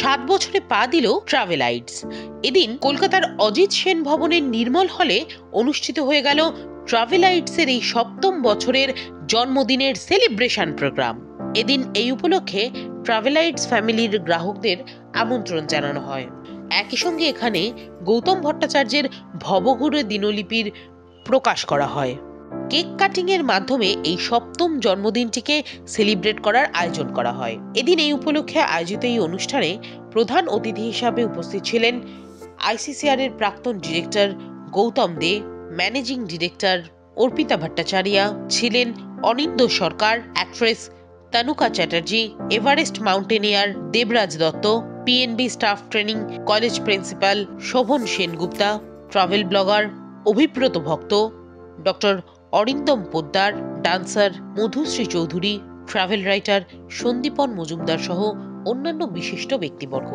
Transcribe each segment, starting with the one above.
7 বছরে পা দিল ট্রাভেলাইটস। এদিন কলকাতার অজিত সেন ভবনের নির্মল হলে অনুষ্ঠিত হয়ে গেল ট্রাভেলাইটসের এই 7ম বছরের জন্মদিনের সেলিব্রেশন প্রোগ্রাম। এদিন এই উপলক্ষে ট্রাভেলাইটস ফ্যামিলির গ্রাহকদের আমন্ত্রণ জানানো হয়। একই সঙ্গে এখানে গৌতম ভট্টাচার্যের ভবঘুরে দিনলিপির প্রকাশ করা হয়। কেক কাটিং এর মাধ্যমে এই 7ম জন্মদিনটিকে সেলিব্রেট করার আয়োজন করা হয়। এদিন এই উপলক্ষে আয়োজিত এই অনুষ্ঠানে প্রধান অতিথি হিসাবে উপস্থিত ছিলেন আইসিসিআর এর প্রাক্তন director Gautam Dey, managing director Arpita Bhattacharya, ছিলেন Anindya Sarkar, actress Tanuka Chatterjee, Everest mountaineer Debraj Dutta, PNB staff training college principal Shovan Sengupta, travel blogger Abhibrata Bhakta, doctor Arindam Poddar, dancer Madhushree Chowdhury, travel writer Sandipan Majumdar সহ অন্যান্য বিশিষ্ট ব্যক্তিবর্গ।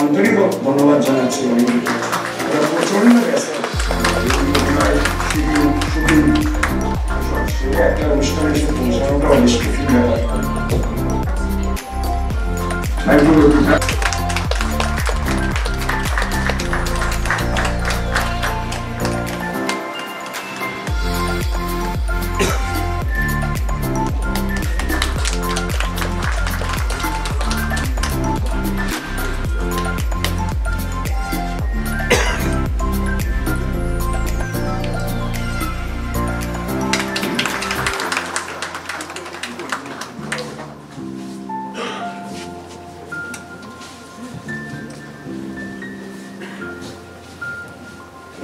আন্তরিক ধন্যবাদ জানাচ্ছি। একটা অনুষ্ঠানের পৌঁছানোটা বেশ কঠিন ব্যাপার।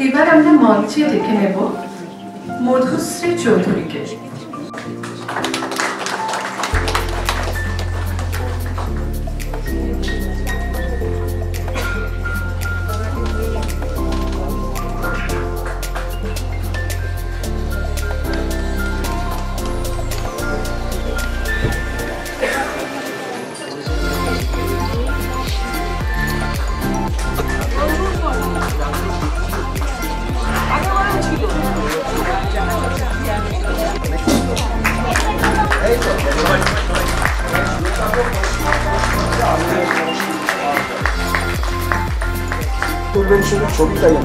এবার আমরা মঞ্চে ডেকে নেব মধুশ্রী চৌধুরীকে। ছবিটাই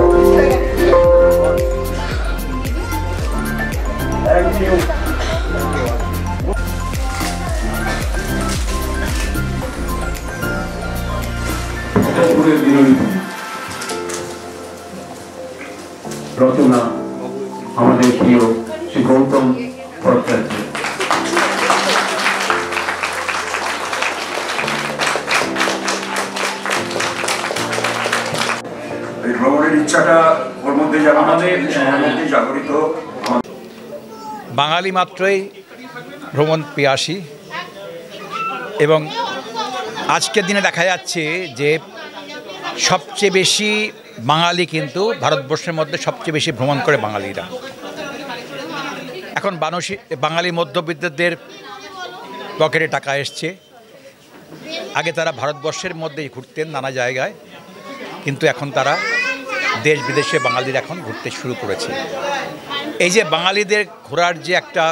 রচনা আমাদের প্রিয় শ্রী গৌতম ভট্টাচার্য। ভ্রমণের ইচ্ছাটা ওর মধ্যে জাগরিত। বাঙালি মাত্রই ভ্রমণ পিয়াসী এবং আজকের দিনে দেখা যাচ্ছে যে সবচেয়ে বেশি বাঙালি কিন্তু ভারতবর্ষের মধ্যে সবচেয়ে বেশি ভ্রমণ করে বাঙালিরা। এখন বাঙালি মধ্যবিত্তদের পকেটে টাকা এসছে। আগে তারা ভারতবর্ষের মধ্যেই ঘুরতেন নানা জায়গায়, কিন্তু এখন তারা দেশ বিদেশে বাঙালিরা এখন ঘুরতে শুরু করেছে। এই যে বাঙালিদের ঘোরার যে একটা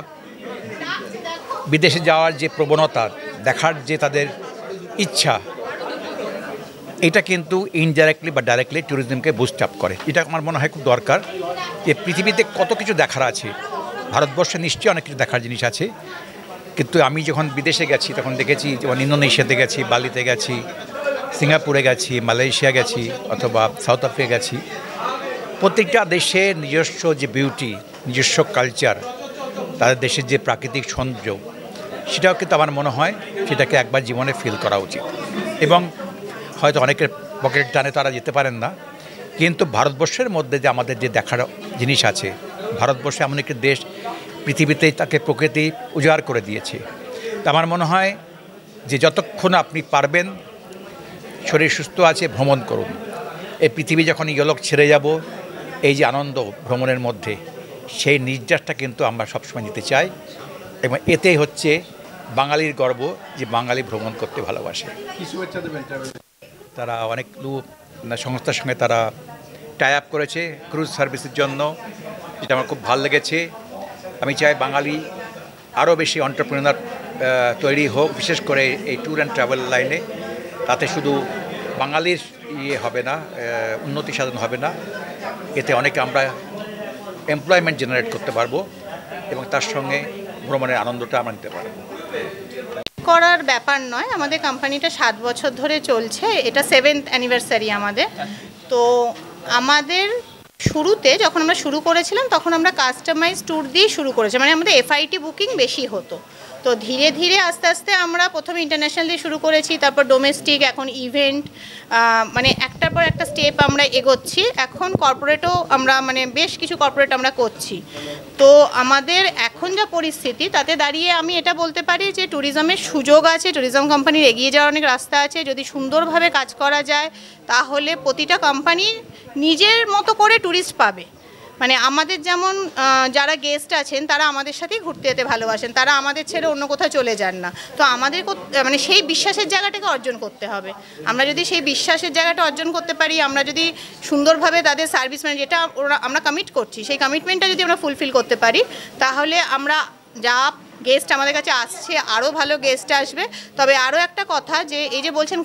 বিদেশে যাওয়ার যে প্রবণতা, দেখার যে তাদের ইচ্ছা, এটা কিন্তু ইনডাইরেক্টলি বা ডাইরেক্টলি ট্যুরিজমকে বুস্ট আপ করে। এটা আমার মনে হয় খুব দরকার যে পৃথিবীতে কত কিছু দেখার আছে। ভারতবর্ষে নিশ্চয়ই অনেক কিছু দেখার জিনিস আছে, কিন্তু আমি যখন বিদেশে গেছি তখন দেখেছি, যেমন ইন্দোনেশিয়াতে গেছি, বালিতে গেছি, সিঙ্গাপুরে গেছি, মালয়েশিয়া গেছি, অথবা সাউথ আফ্রিকা গেছি। প্রত্যেকটা দেশের নিজস্ব যে বিউটি, নিজস্ব কালচার, তাদের দেশের যে প্রাকৃতিক সৌন্দর্য, সেটাও কিন্তু আমার মনে হয় সেটাকে একবার জীবনে ফিল করা উচিত। এবং হয়তো অনেকের পকেট টানে তারা যেতে পারেন না, কিন্তু ভারতবর্ষের মধ্যে যে আমাদের যে দেখার জিনিস আছে, ভারতবর্ষে এমন একটি দেশ পৃথিবীতেই তাকে প্রকৃতি উজাড় করে দিয়েছে। তা আমার মনে হয় যে যতক্ষণ আপনি পারবেন, শরীর সুস্থ আছে, ভ্রমণ করুন। এই পৃথিবী যখন ইহলোক ছেড়ে যাব, এই যে আনন্দ ভ্রমণের মধ্যে, সেই নির্যাসটা কিন্তু আমরা সবসময় নিতে চাই। এবং এতেই হচ্ছে বাঙালির গর্ব যে বাঙালি ভ্রমণ করতে ভালোবাসে। তারা অনেক সংস্থার সঙ্গে তারা টাই আপ করেছে ক্রুজ সার্ভিসের জন্য, যেটা আমার খুব ভালো লেগেছে। আমি চাই বাঙালি আরও বেশি এন্টারপ্রেনার তৈরি হোক, বিশেষ করে এই ট্যুর অ্যান্ড ট্রাভেল লাইনে। তাতে শুধু বাঙালির হবে না, উন্নতি সাধন হবে না, এতে অনেকে আমরা এমপ্লয়মেন্ট জেনারেট করতে পারবো এবং তার সঙ্গে ভ্রমণের আনন্দটা আমরা নিতে পারবো। করার ব্যাপার নয়, আমাদের কোম্পানিটা 7 বছর ধরে চলছে, এটা 7th অ্যানিভার্সারি আমাদের। তো আমাদের শুরুতে যখন আমরা শুরু করেছিলাম তখন আমরা কাস্টমাইজ ট্যুর দিয়ে শুরু করেছি, মানে আমাদের এফআইটি বুকিং বেশি হতো। তো ধীরে ধীরে আস্তে আস্তে আমরা প্রথমে ইন্টারন্যাশনাল দিয়ে শুরু করেছি, তারপর ডোমেস্টিক, এখন ইভেন্ট, মানে একটার পর একটা স্টেপ আমরা এগোচ্ছি। এখন কর্পোরেটও আমরা মানে বেশ কিছু কর্পোরেট আমরা করছি। তো আমাদের এখন যা পরিস্থিতি তাতে দাঁড়িয়ে আমি এটা বলতে পারি যে ট্যুরিজমের সুযোগ আছে, ট্যুরিজম কোম্পানির এগিয়ে যাওয়ার অনেক রাস্তা আছে। যদি সুন্দরভাবে কাজ করা যায় তাহলে প্রতিটা কোম্পানি নিজের মতো করে ট্যুরিস্ট পাবে। মানে আমাদের যেমন যারা গেস্ট আছেন তারা আমাদের সাথেই ঘুরতে যেতে ভালোবাসেন, তারা আমাদের ছেড়ে অন্য কোথাও চলে যান না। তো আমাদের মানে সেই বিশ্বাসের জায়গাটাকে অর্জন করতে হবে। আমরা যদি সেই বিশ্বাসের জায়গাটা অর্জন করতে পারি, আমরা যদি সুন্দরভাবে তাদের সার্ভিস, মানে যেটা আমরা কমিট করছি সেই কমিটমেন্টটা যদি আমরা ফুলফিল করতে পারি, তাহলে আমরা যা গেস্ট আমাদের কাছে আসছে আরও ভালো গেস্ট আসবে। তবে আরও একটা কথা, যে এই যে বলছেন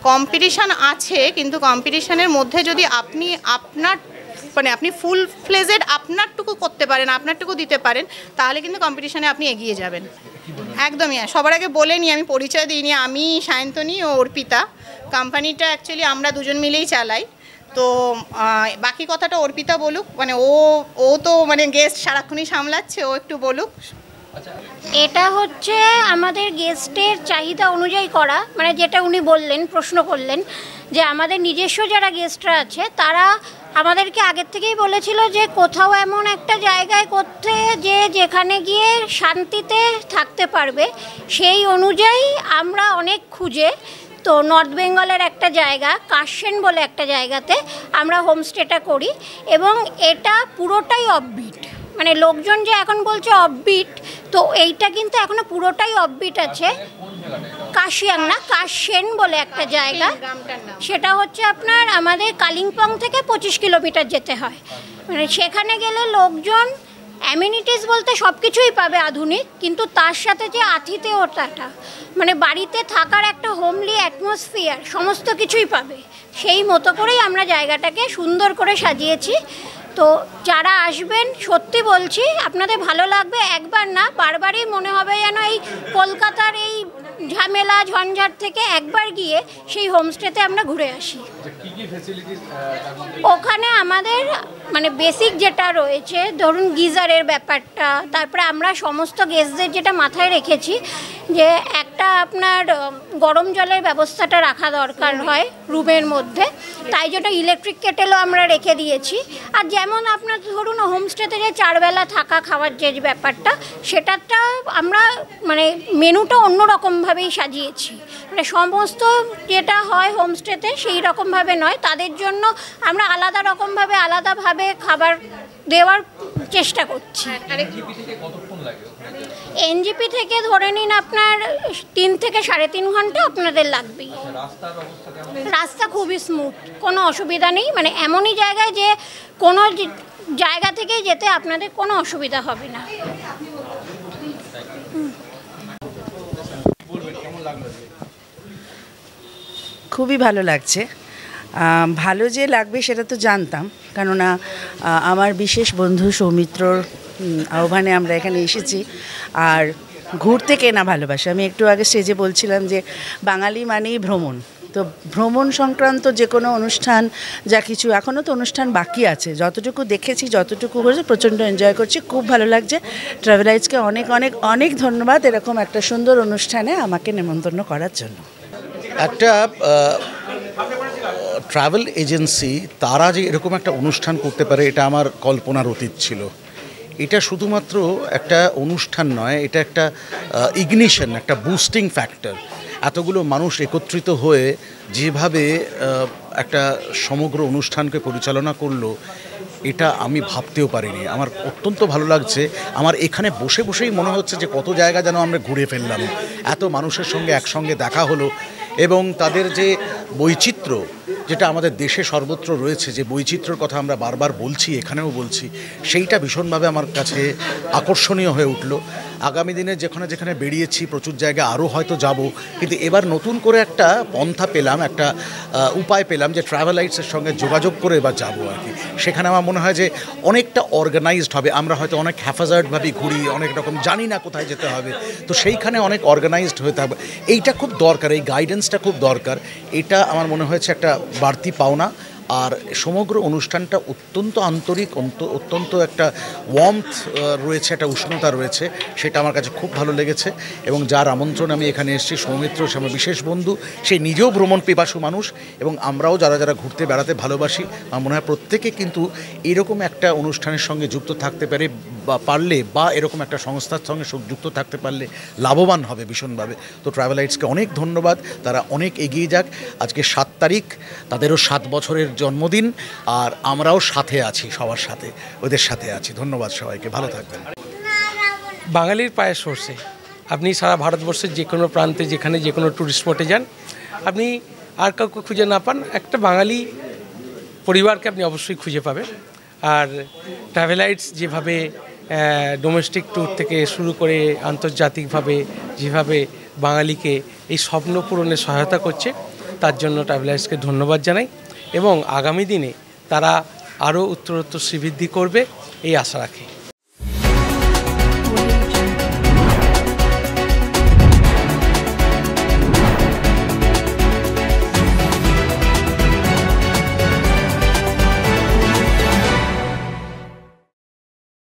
কম্পিটিশান আছে, কিন্তু কম্পিটিশানের মধ্যে যদি আপনি ফুল ফ্লেজেড আপনারটুকু করতে পারেন, আপনারটুকু দিতে পারেন, তাহলে কিন্তু কম্পিটিশানে আপনি এগিয়ে যাবেন। একদমই। সবার আগে বলে নিই, আমি পরিচয় দিইনি, আমি সায়ন্তনী ও অর্পিতা। কোম্পানিটা অ্যাকচুয়ালি আমরা দুজন মিলেই চালাই। তো বাকি কথাটা অর্পিতা বলুক, মানে ও তো মানে গেস্ট সারাক্ষণই সামলাচ্ছে, ও একটু বলুক। এটা হচ্ছে আমাদের গেস্টের চাহিদা অনুযায়ী করা, মানে যেটা উনি বললেন, প্রশ্ন করলেন যে আমাদের নিজস্ব যারা গেস্টরা আছে তারা আমাদেরকে আগের থেকেই বলেছিল যে কোথাও এমন একটা জায়গায় করতে যে যেখানে গিয়ে শান্তিতে থাকতে পারবে। সেই অনুযায়ী আমরা অনেক খুঁজে তো নর্থ বেঙ্গলের একটা জায়গা কাশেন বলে একটা জায়গাতে আমরা হোমস্টেটা করি, এবং এটা পুরোটাই অফবিট। মানে লোকজন যে এখন বলছে অফবিট, তো এইটা কিন্তু এখনো পুরোটাই অফবিট আছে। কাশিয়াং না, কাশেন বলে একটা জায়গা, সেটা হচ্ছে আপনার আমাদের কালিম্পং থেকে 25 কিলোমিটার যেতে হয়। মানে সেখানে গেলে লোকজন অ্যামিনিটিস বলতে সব কিছুই পাবে আধুনিক, কিন্তু তার সাথে যে আতিথেয়তাটা, মানে বাড়িতে থাকার একটা হোমলি অ্যাটমসফিয়ার, সমস্ত কিছুই পাবে। সেই মতো করেই আমরা জায়গাটাকে সুন্দর করে সাজিয়েছি। তো যারা আসবেন সত্যি বলছি আপনাদের ভালো লাগবে, একবার না বারবারই মনে হবে যেন এই কলকাতার এই ঝামেলা ঝঞ্ঝাট থেকে একবার গিয়ে সেই হোমস্টেতে আমরা ঘুরে আসি। ওখানে আমাদের মানে বেসিক যেটা রয়েছে, ধরুন গিজারের ব্যাপারটা, তারপরে আমরা সমস্ত গেস্টদের যেটা মাথায় রেখেছি যে একটা আপনার গরম জলের ব্যবস্থাটা রাখা দরকার হয় রুমের মধ্যে, তাই জন্য ইলেকট্রিক কেটেলও আমরা রেখে দিয়েছি। আর যেমন আপনার ধরুন হোমস্টেতে যে 4 বেলা থাকা খাওয়ার যে ব্যাপারটা, সেটাটা আমরা মানে মেনুটা অন্যরকমভাবেই সাজিয়েছি। মানে সমস্ত যেটা হয় হোমস্টেতে সেই রকমভাবে নয়, তাদের জন্য আমরা আলাদা রকমভাবে আলাদাভাবে খাবার দেওয়ার চেষ্টা করছি। এনজিপি থেকে ধরে নিন আপনার 3 থেকে 3.5 ঘন্টা আপনাদের লাগবেই। রাস্তা খুবই স্মুথ, কোনো অসুবিধা নেই। মানে এমনই জায়গায় যে কোনো জায়গা থেকে যেতে আপনাদের কোনো অসুবিধা হবে না। খুবই ভালো লাগছে। ভালো যে লাগবে সেটা তো জানতাম, কেননা আমার বিশেষ বন্ধু সৌমিত্রর আহ্বানে আমরা এখানে এসেছি। আর ঘুরতে কে না ভালোবাসে। আমি একটু আগে স্টেজে বলছিলাম যে বাঙালি মানেই ভ্রমণ। তো ভ্রমণ সংক্রান্ত যে কোনো অনুষ্ঠান যা কিছু, এখনও তো অনুষ্ঠান বাকি আছে, যতটুকু দেখেছি যতটুকু হয়েছে প্রচণ্ড এনজয় করছি, খুব ভালো লাগছে। ট্রাভেলাইজকে অনেক অনেক অনেক ধন্যবাদ এরকম একটা সুন্দর অনুষ্ঠানে আমাকে নেমন্তন্ন করার জন্য। একটা ট্রাভেল এজেন্সি তারা যে এরকম একটা অনুষ্ঠান করতে পারে এটা আমার কল্পনার অতীত ছিল। এটা শুধুমাত্র একটা অনুষ্ঠান নয়, এটা একটা ইগনিশন, একটা বুস্টিং ফ্যাক্টর। এতগুলো মানুষ একত্রিত হয়ে যেভাবে একটা সমগ্র অনুষ্ঠানকে পরিচালনা করলো, এটা আমি ভাবতেও পারিনি। আমার অত্যন্ত ভালো লাগছে। আমার এখানে বসে বসেই মনে হচ্ছে যে কত জায়গা যেন আমরা ঘুরে ফেললাম। এত মানুষের সঙ্গে একসঙ্গে দেখা হলো এবং তাদের যে বৈচিত্র্য, যেটা আমাদের দেশে সর্বত্র রয়েছে, যে বৈচিত্র্যর কথা আমরা বারবার বলছি, এখানেও বলছি, সেইটা ভীষণভাবে আমার কাছে আকর্ষণীয় হয়ে উঠলো। আগামী দিনে যেখানে যেখানে বেরিয়েছি প্রচুর জায়গায় আরও হয়তো যাব, কিন্তু এবার নতুন করে একটা পন্থা পেলাম, একটা উপায় পেলাম যে ট্রাভেলাইটসের সঙ্গে যোগাযোগ করে এবার যাবো আর কি। সেখানে আমার মনে হয় যে অনেকটা অর্গানাইজড হবে। আমরা হয়তো অনেক হ্যাফাজার্ডভাবে ঘুরি, অনেক রকম জানি না কোথায় যেতে হবে, তো সেইখানে অনেক অর্গানাইজড হতে হবে। এইটা খুব দরকার, এই গাইডেন্সটা খুব দরকার। এটা আমার মনে হয়েছে একটা বাড়তি পাওনা। আর সমগ্র অনুষ্ঠানটা অত্যন্ত আন্তরিক, অত্যন্ত একটা ওয়ার্মথ রয়েছে, একটা উষ্ণতা রয়েছে, সেটা আমার কাছে খুব ভালো লেগেছে। এবং যার আমন্ত্রণে আমি এখানে এসেছি, সৌমিত্র সে আমার বিশেষ বন্ধু, সে নিজেও ভ্রমণ পিপাসু মানুষ, এবং আমরাও যারা যারা ঘুরতে বেড়াতে ভালোবাসি, আমার মনে হয় প্রত্যেকে কিন্তু এরকম একটা অনুষ্ঠানের সঙ্গে যুক্ত থাকতে পারলে বা এরকম একটা সংস্থার সঙ্গে যুক্ত থাকতে পারলে লাভবান হবে ভীষণভাবে। তো ট্রাভেলাইটসকে অনেক ধন্যবাদ, তারা অনেক এগিয়ে যাক। আজকে 7 তারিখ, তাদেরও 7 বছরের জন্মদিন, আর আমরাও সাথে আছি, সবার সাথে, ওদের সাথে আছি। ধন্যবাদ সবাইকে, ভালো থাকবেন। বাঙালির পায়ে সরষে, আপনি সারা ভারতবর্ষের যে কোনো প্রান্তে, যেখানে যে কোনো ট্যুরিস্ট স্পটে যান, আপনি আর কাউকে খুঁজে না পান, একটা বাঙালি পরিবারকে আপনি অবশ্যই খুঁজে পাবেন। আর ট্রাভেলাইটস যেভাবে ডোমেস্টিক ট্যুর থেকে শুরু করে আন্তর্জাতিকভাবে যেভাবে বাঙালিকে এই স্বপ্ন পূরণে সহায়তা করছে, তার জন্য ট্রাভেলার্সকে ধন্যবাদ জানাই, এবং আগামী দিনে তারা আরও উত্তরোত্তর শ্রীবৃদ্ধি করবে এই আশা রাখি।